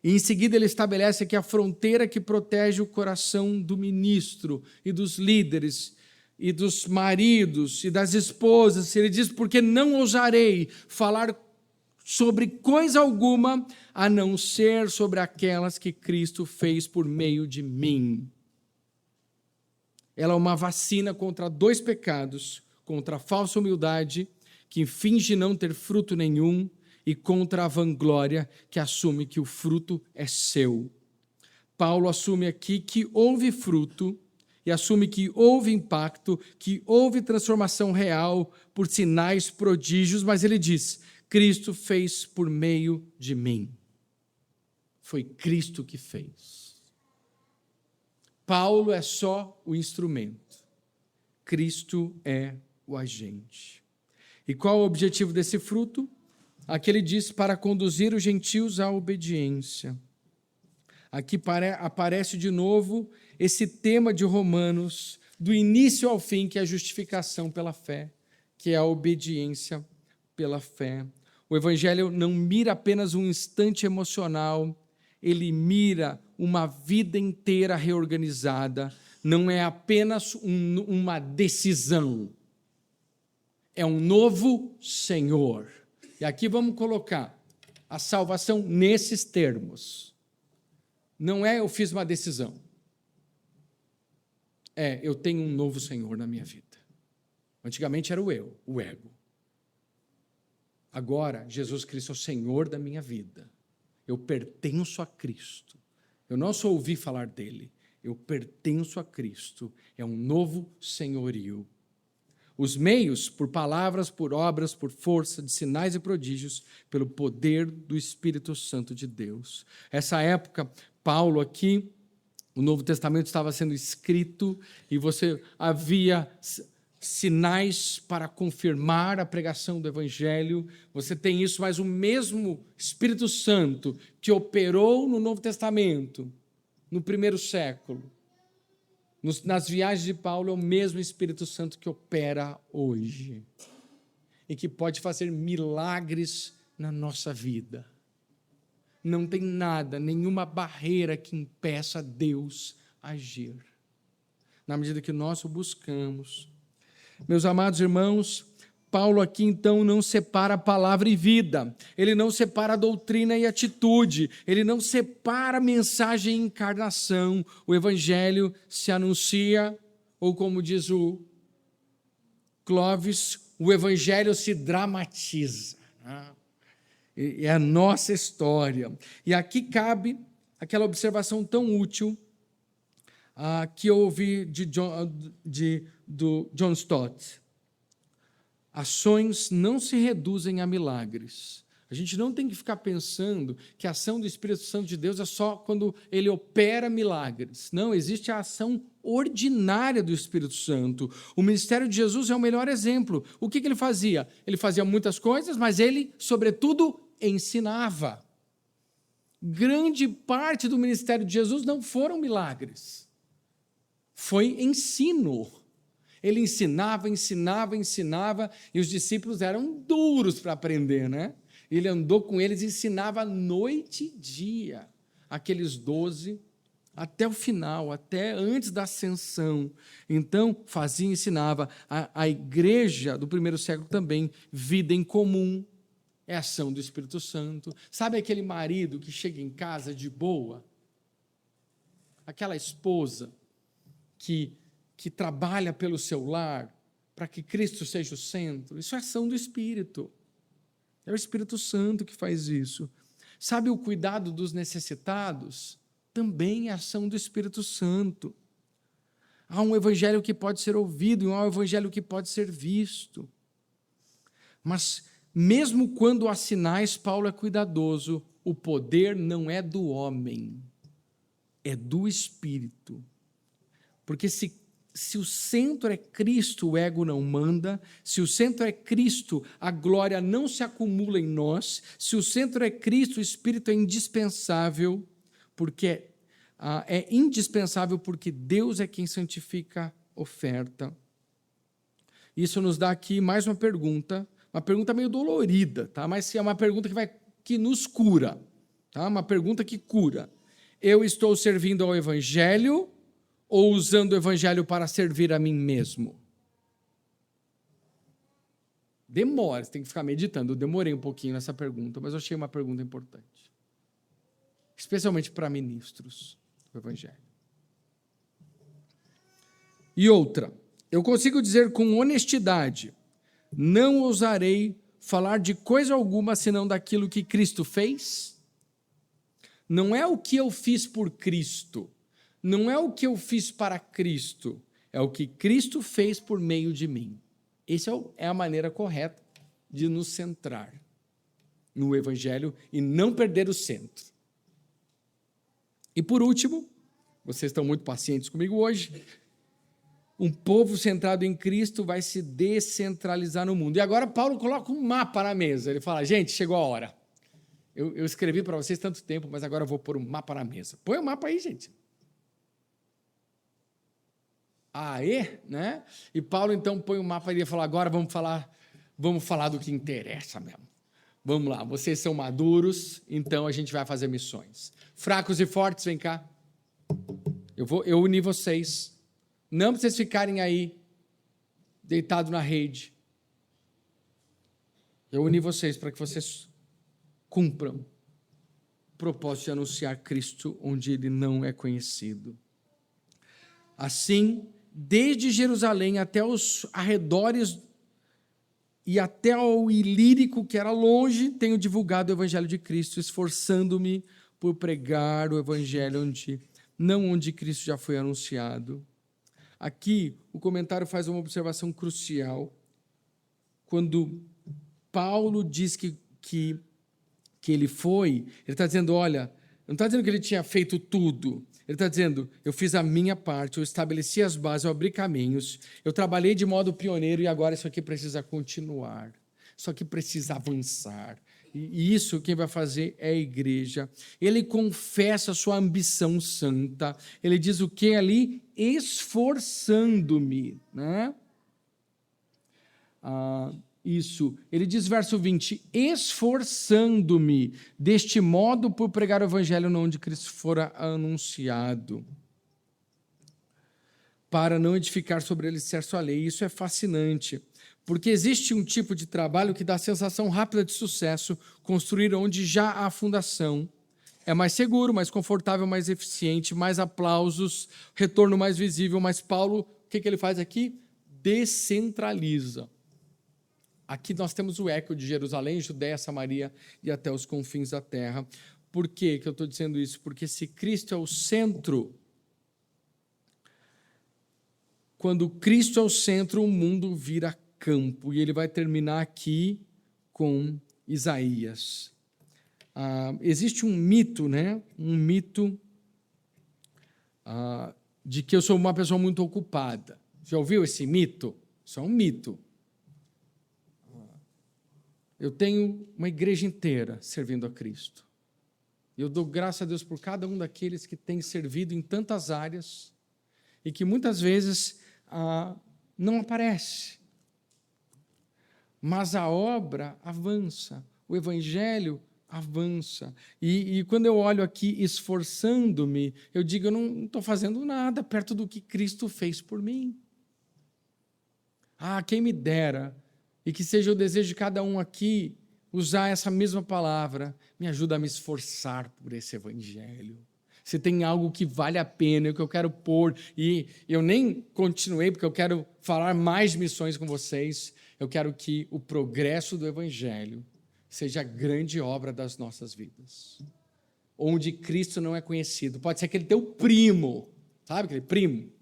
E em seguida ele estabelece aqui a fronteira que protege o coração do ministro e dos líderes e dos maridos e das esposas. Ele diz: porque não ousarei falar sobre coisa alguma, a não ser sobre aquelas que Cristo fez por meio de mim. Ela é uma vacina contra 2 pecados, contra a falsa humildade, que finge não ter fruto nenhum, e contra a vanglória, que assume que o fruto é seu. Paulo assume aqui que houve fruto, e assume que houve impacto, que houve transformação real por sinais, prodígios, mas ele diz: Cristo fez por meio de mim. Foi Cristo que fez. Paulo é só o instrumento. Cristo é o agente. E qual é o objetivo desse fruto? Aqui ele diz: para conduzir os gentios à obediência. Aqui aparece de novo esse tema de Romanos, do início ao fim, que é a justificação pela fé, que é a obediência pela fé. O Evangelho não mira apenas um instante emocional, ele mira uma vida inteira reorganizada. Não é apenas uma decisão, é um novo Senhor. E aqui vamos colocar a salvação nesses termos. Não é eu fiz uma decisão. É, eu tenho um novo Senhor na minha vida. Antigamente era o ego. Agora, Jesus Cristo é o Senhor da minha vida. Eu pertenço a Cristo. Eu não só ouvi falar dele, eu pertenço a Cristo. É um novo senhorio. Os meios, por palavras, por obras, por força, de sinais e prodígios, pelo poder do Espírito Santo de Deus. Essa época, Paulo aqui, o Novo Testamento estava sendo escrito e havia sinais para confirmar a pregação do Evangelho. Você tem isso, mas o mesmo Espírito Santo que operou no Novo Testamento, no primeiro século, nas viagens de Paulo, é o mesmo Espírito Santo que opera hoje e que pode fazer milagres na nossa vida. Não tem nada, nenhuma barreira que impeça Deus agir, na medida que nós o buscamos. Meus amados irmãos, Paulo aqui então não separa palavra e vida, ele não separa doutrina e atitude, ele não separa mensagem e encarnação. O Evangelho se anuncia, ou como diz o Clóvis, o Evangelho se dramatiza. É a nossa história. E aqui cabe aquela observação tão útil que eu ouvi do John Stott. Ações não se reduzem a milagres. A gente não tem que ficar pensando que a ação do Espírito Santo de Deus é só quando ele opera milagres. Não, existe a ação ordinária do Espírito Santo. O ministério de Jesus é o melhor exemplo. O que ele fazia? Ele fazia muitas coisas, mas ele, sobretudo, ensinava. Grande parte do ministério de Jesus não foram milagres. Foi ensino. Ele ensinava, e os discípulos eram duros para aprender, né? Ele andou com eles e ensinava noite e dia, aqueles 12, até o final, até antes da ascensão. Então, fazia e ensinava. A igreja do primeiro século também, vida em comum, é ação do Espírito Santo. Sabe aquele marido que chega em casa de boa? Aquela esposa que trabalha pelo seu lar, para que Cristo seja o centro. Isso é ação do Espírito. É o Espírito Santo que faz isso. Sabe, o cuidado dos necessitados também é ação do Espírito Santo. Há um evangelho que pode ser ouvido e há um evangelho que pode ser visto. Mas, mesmo quando há sinais, Paulo é cuidadoso. O poder não é do homem, é do Espírito. Porque se o centro é Cristo, o ego não manda. Se o centro é Cristo, a glória não se acumula em nós. Se o centro é Cristo, o Espírito é indispensável, porque é indispensável porque Deus é quem santifica a oferta. Isso nos dá aqui mais uma pergunta meio dolorida, tá? Mas é uma pergunta que nos cura, tá? Uma pergunta que cura. Eu estou servindo ao Evangelho ou usando o Evangelho para servir a mim mesmo? Demora, você tem que ficar meditando. Eu demorei um pouquinho nessa pergunta, mas eu achei uma pergunta importante. Especialmente para ministros do Evangelho. E outra, eu consigo dizer com honestidade, não ousarei falar de coisa alguma senão daquilo que Cristo fez? Não é o que eu fiz por Cristo, não é o que eu fiz para Cristo, é o que Cristo fez por meio de mim. Essa é a maneira correta de nos centrar no Evangelho e não perder o centro. E por último, vocês estão muito pacientes comigo hoje, um povo centrado em Cristo vai se descentralizar no mundo. E agora Paulo coloca um mapa na mesa, ele fala, gente, chegou a hora. Eu escrevi para vocês tanto tempo, mas agora eu vou pôr um mapa na mesa. Põe o mapa aí, gente. Aê, né? E Paulo então põe o mapa e fala, agora vamos falar do que interessa mesmo. Vamos lá, vocês são maduros, então a gente vai fazer missões. Fracos e fortes, vem cá. Eu uni vocês. Não para vocês ficarem aí, deitados na rede. Eu uni vocês para que vocês cumpram o propósito de anunciar Cristo onde Ele não é conhecido. Assim, desde Jerusalém até os arredores e até ao Ilírico, que era longe, tenho divulgado o Evangelho de Cristo, esforçando-me por pregar o Evangelho onde Cristo já foi anunciado. Aqui, o comentário faz uma observação crucial. Quando Paulo diz que ele foi, ele está dizendo, olha, não está dizendo que ele tinha feito tudo. Ele está dizendo, eu fiz a minha parte, eu estabeleci as bases, eu abri caminhos, eu trabalhei de modo pioneiro e agora isso aqui precisa continuar. Isso aqui precisa avançar. E isso quem vai fazer é a igreja. Ele confessa a sua ambição santa. Ele diz o que ali? Esforçando-me, né? Isso. Ele diz, verso 20, esforçando-me deste modo por pregar o evangelho onde Cristo fora anunciado, para não edificar sobre ele alicerce alheio. Isso é fascinante, porque existe um tipo de trabalho que dá sensação rápida de sucesso, construir onde já há fundação. É mais seguro, mais confortável, mais eficiente, mais aplausos, retorno mais visível. Mas Paulo, o que ele faz aqui? Descentraliza. Aqui nós temos o eco de Jerusalém, Judéia, Samaria e até os confins da terra. Por que eu estou dizendo isso? Porque se Cristo é o centro, quando Cristo é o centro, o mundo vira campo. E ele vai terminar aqui com Isaías. Existe um mito, né? Um mito de que eu sou uma pessoa muito ocupada. Já ouviu esse mito? Isso é um mito. Eu tenho uma igreja inteira servindo a Cristo. Eu dou graças a Deus por cada um daqueles que tem servido em tantas áreas e que muitas vezes não aparece. Mas a obra avança, o evangelho avança. E quando eu olho aqui esforçando-me, eu digo, eu não estou fazendo nada perto do que Cristo fez por mim. Quem me dera, e que seja o desejo de cada um aqui, usar essa mesma palavra, me ajuda a me esforçar por esse evangelho. Se tem algo que vale a pena, que eu quero pôr, e eu nem continuei, porque eu quero falar mais missões com vocês, eu quero que o progresso do evangelho seja a grande obra das nossas vidas. Onde Cristo não é conhecido. Pode ser aquele teu primo, sabe aquele primo?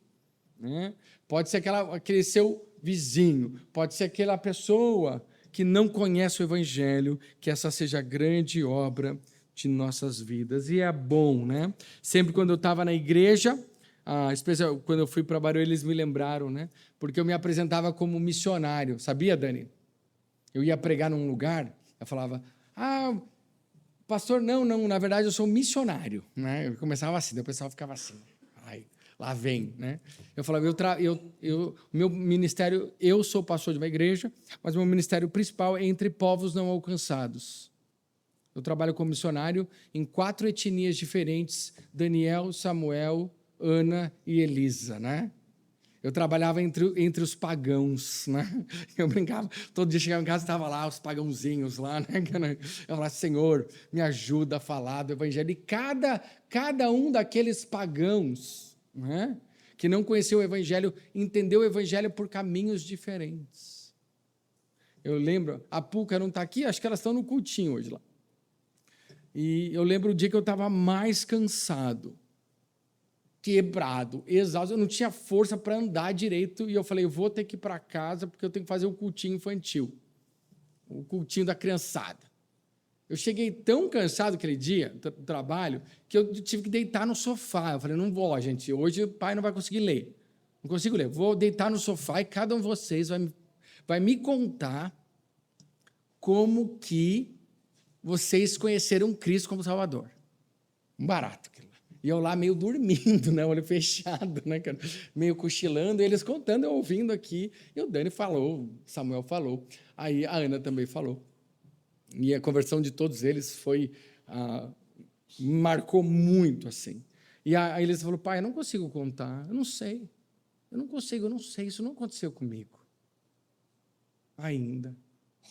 Né? Pode ser aquele seu vizinho, pode ser aquela pessoa que não conhece o Evangelho, que essa seja a grande obra de nossas vidas. E é bom, né? Sempre quando eu estava na igreja, especialmente quando eu fui para Barueri, eles me lembraram, né? Porque eu me apresentava como missionário, sabia, Dani? Eu ia pregar num lugar, eu falava, pastor, não, na verdade eu sou missionário, né? Eu começava assim, daí o pessoal ficava assim, ai, lá vem, né? Eu falava, meu ministério, eu sou pastor de uma igreja, mas meu ministério principal é entre povos não alcançados. Eu trabalho como missionário em 4 etnias diferentes, Daniel, Samuel, Ana e Elisa, né? Eu trabalhava entre os pagãos, né? Eu brincava, todo dia chegava em casa, estava lá os pagãozinhos lá, né? Eu falava, Senhor, me ajuda a falar do Evangelho. E cada um daqueles pagãos, né, que não conheceu o Evangelho, entendeu o Evangelho por caminhos diferentes. Eu lembro, a Pulca não está aqui, acho que elas estão no cultinho hoje lá. E eu lembro o dia que eu estava mais cansado, quebrado, exausto, eu não tinha força para andar direito, e eu falei, eu vou ter que ir para casa, porque eu tenho que fazer o cultinho infantil, o cultinho da criançada. Eu cheguei tão cansado aquele dia, do trabalho, que eu tive que deitar no sofá. Eu falei, não vou, gente, hoje o pai não vai conseguir ler. Não consigo ler. Vou deitar no sofá e cada um de vocês vai me contar como que vocês conheceram Cristo como Salvador. Um barato aquilo. E eu lá meio dormindo, né, olho fechado, né, cara? Meio cochilando, eles contando, eu ouvindo aqui. E o Dani falou, Samuel falou, aí a Ana também falou. E a conversão de todos eles marcou muito, assim. E a Elisa falou, pai, eu não consigo contar, eu não sei, isso não aconteceu comigo. Ainda.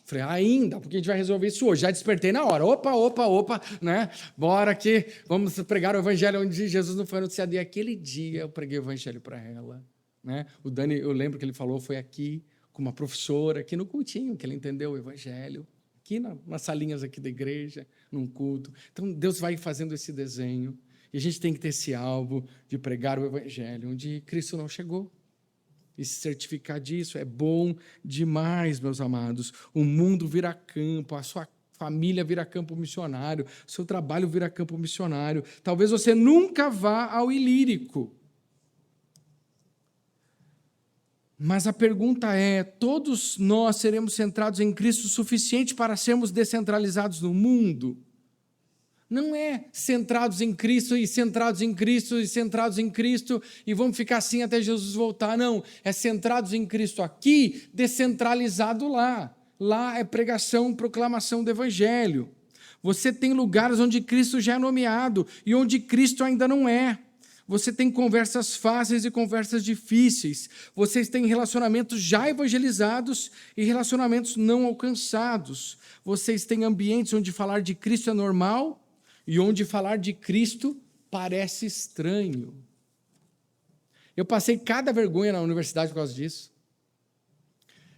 Falei, ainda, porque a gente vai resolver isso hoje. Já despertei na hora. Opa, né? Bora aqui, vamos pregar o Evangelho onde Jesus não foi anunciado. E aquele dia eu preguei o Evangelho para ela. Né? O Dani, eu lembro que ele falou, foi aqui, com uma professora, aqui no cultinho, que ele entendeu o Evangelho. Aqui nas salinhas aqui da igreja, num culto. Então, Deus vai fazendo esse desenho. E a gente tem que ter esse alvo de pregar o Evangelho, onde Cristo não chegou. E se certificar disso é bom demais, meus amados. O mundo vira campo, a sua família vira campo missionário, o seu trabalho vira campo missionário. Talvez você nunca vá ao Ilírico. Mas a pergunta é, todos nós seremos centrados em Cristo o suficiente para sermos descentralizados no mundo? Não é centrados em Cristo e centrados em Cristo e centrados em Cristo e vamos ficar assim até Jesus voltar. Não, é centrados em Cristo aqui, descentralizado lá. Lá é pregação, proclamação do Evangelho. Você tem lugares onde Cristo já é nomeado e onde Cristo ainda não é. Você tem conversas fáceis e conversas difíceis. Vocês têm relacionamentos já evangelizados e relacionamentos não alcançados. Vocês têm ambientes onde falar de Cristo é normal e onde falar de Cristo parece estranho. Eu passei cada vergonha na universidade por causa disso.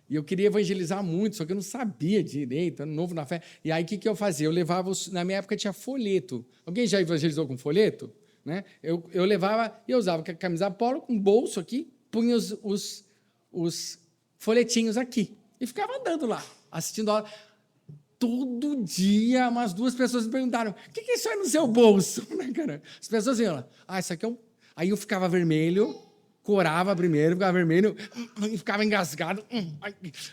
E eu queria evangelizar muito, só que eu não sabia direito, era novo na fé. E aí, o que eu fazia? Eu levava, na minha época tinha folheto. Alguém já evangelizou com folheto? Né? Eu levava, e eu usava a camisa polo, com bolso aqui, punha os folhetinhos aqui. E ficava andando lá, assistindo a aula. Todo dia, umas 2 pessoas me perguntaram, o que é isso aí no seu bolso? As pessoas iam lá, isso aqui é um... Aí eu ficava vermelho, corava primeiro, ficava vermelho, e ficava engasgado.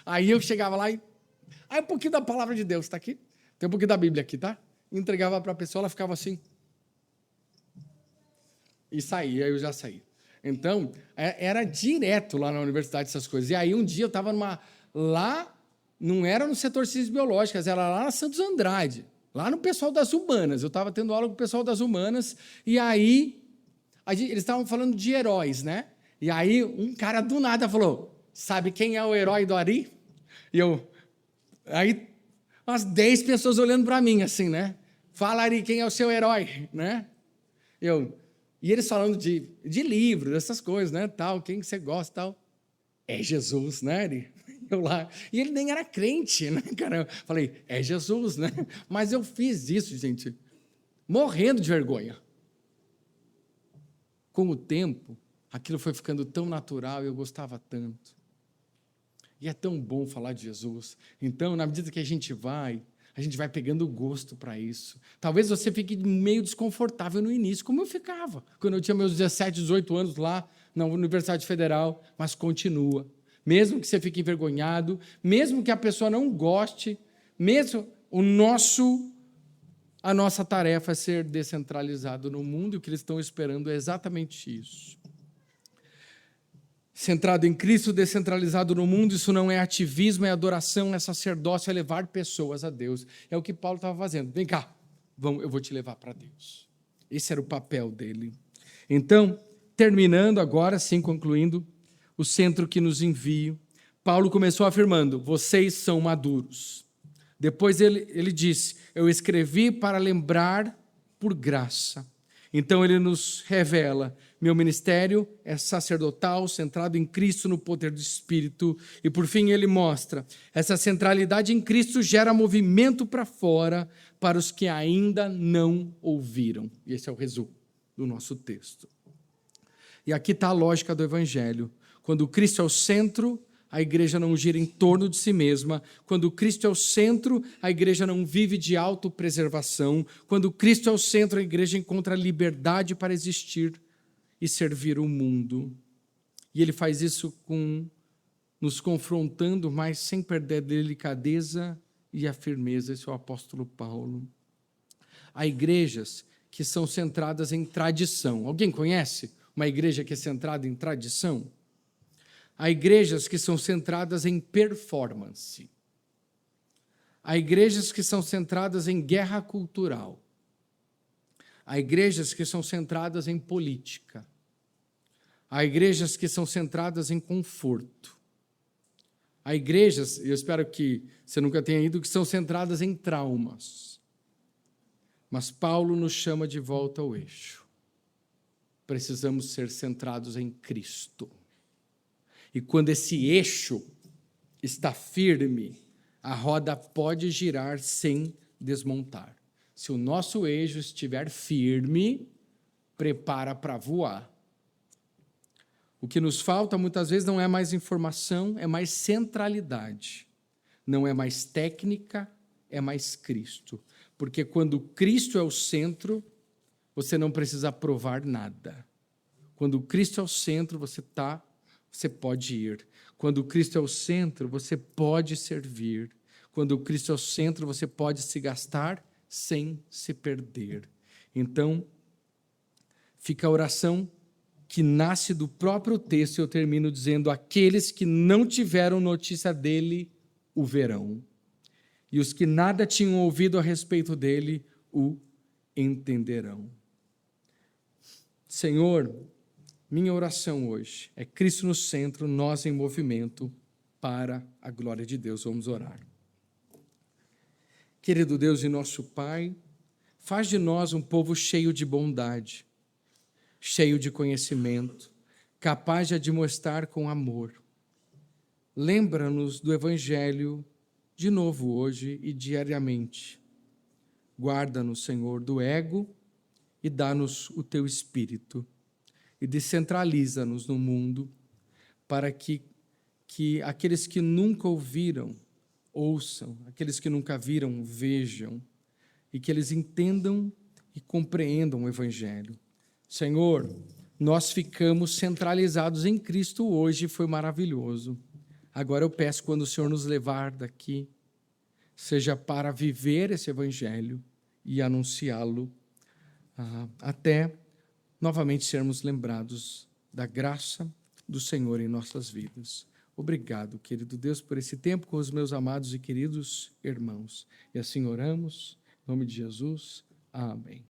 Aí eu chegava lá e... Aí um pouquinho da palavra de Deus, está aqui? Tem um pouquinho da Bíblia aqui, tá? Entregava para a pessoa, ela ficava assim. E saía, eu já saía. Então, era direto lá na universidade essas coisas. E aí um dia eu estava lá... Não era no setor de ciências biológicas, era lá na Santos Andrade, lá no pessoal das humanas. Eu estava tendo aula com o pessoal das humanas, e aí eles estavam falando de heróis, né? E aí um cara do nada falou, sabe quem é o herói do Ari? E aí umas 10 pessoas olhando para mim assim, né? Fala, Ari, quem é o seu herói? Né? E eles falando de livros, dessas coisas, né? Tal, quem você gosta, tal. É Jesus, né, Ari? Eu lá, e ele nem era crente, né, cara? Falei, é Jesus, né? Mas eu fiz isso, gente, morrendo de vergonha. Com o tempo, aquilo foi ficando tão natural e eu gostava tanto. E é tão bom falar de Jesus. Então, na medida que a gente vai pegando gosto para isso. Talvez você fique meio desconfortável no início, como eu ficava, quando eu tinha meus 17, 18 anos lá na Universidade Federal, mas continua. Mesmo que você fique envergonhado, mesmo que a pessoa não goste, mesmo a nossa tarefa é ser descentralizado no mundo, e o que eles estão esperando é exatamente isso. Centrado em Cristo, descentralizado no mundo, isso não é ativismo, é adoração, é sacerdócio, é levar pessoas a Deus. É o que Paulo estava fazendo. Vem cá, eu vou te levar para Deus. Esse era o papel dele. Então, terminando agora, sim, concluindo, o centro que nos envia, Paulo começou afirmando, vocês são maduros. Depois ele disse, eu escrevi para lembrar por graça. Então ele nos revela, meu ministério é sacerdotal, centrado em Cristo, no poder do Espírito. E por fim ele mostra, essa centralidade em Cristo gera movimento para fora, para os que ainda não ouviram. E esse é o resumo do nosso texto. E aqui está a lógica do Evangelho. Quando Cristo é o centro, a igreja não gira em torno de si mesma. Quando Cristo é o centro, a igreja não vive de autopreservação. Quando Cristo é o centro, a igreja encontra liberdade para existir e servir o mundo. E ele faz isso nos confrontando, mas sem perder a delicadeza e a firmeza. Esse é o apóstolo Paulo. Há igrejas que são centradas em tradição. Alguém conhece uma igreja que é centrada em tradição? Há igrejas que são centradas em performance. Há igrejas que são centradas em guerra cultural. Há igrejas que são centradas em política. Há igrejas que são centradas em conforto. Há igrejas, eu espero que você nunca tenha ido, que são centradas em traumas. Mas Paulo nos chama de volta ao eixo. Precisamos ser centrados em Cristo. E quando esse eixo está firme, a roda pode girar sem desmontar. Se o nosso eixo estiver firme, prepara para voar. O que nos falta muitas vezes não é mais informação, é mais centralidade. Não é mais técnica, é mais Cristo. Porque quando Cristo é o centro, você não precisa provar nada. Quando Cristo é o centro, você pode ir. Quando Cristo é o centro, você pode servir. Quando Cristo é o centro, você pode se gastar sem se perder. Então, fica a oração que nasce do próprio texto, e eu termino dizendo, aqueles que não tiveram notícia dele, o verão. E os que nada tinham ouvido a respeito dele, o entenderão. Senhor, minha oração hoje é Cristo no centro, nós em movimento para a glória de Deus. Vamos orar. Querido Deus e nosso Pai, faz de nós um povo cheio de bondade, cheio de conhecimento, capaz de admoestar com amor. Lembra-nos do Evangelho de novo hoje e diariamente. Guarda-nos, Senhor, do ego e dá-nos o Teu Espírito. E descentraliza-nos no mundo para que aqueles que nunca ouviram, ouçam, aqueles que nunca viram, vejam, e que eles entendam e compreendam o Evangelho. Senhor, nós ficamos centralizados em Cristo hoje, foi maravilhoso. Agora eu peço, quando o Senhor nos levar daqui, seja para viver esse Evangelho e anunciá-lo, até novamente sermos lembrados da graça do Senhor em nossas vidas. Obrigado, querido Deus, por esse tempo com os meus amados e queridos irmãos. E assim oramos, em nome de Jesus. Amém.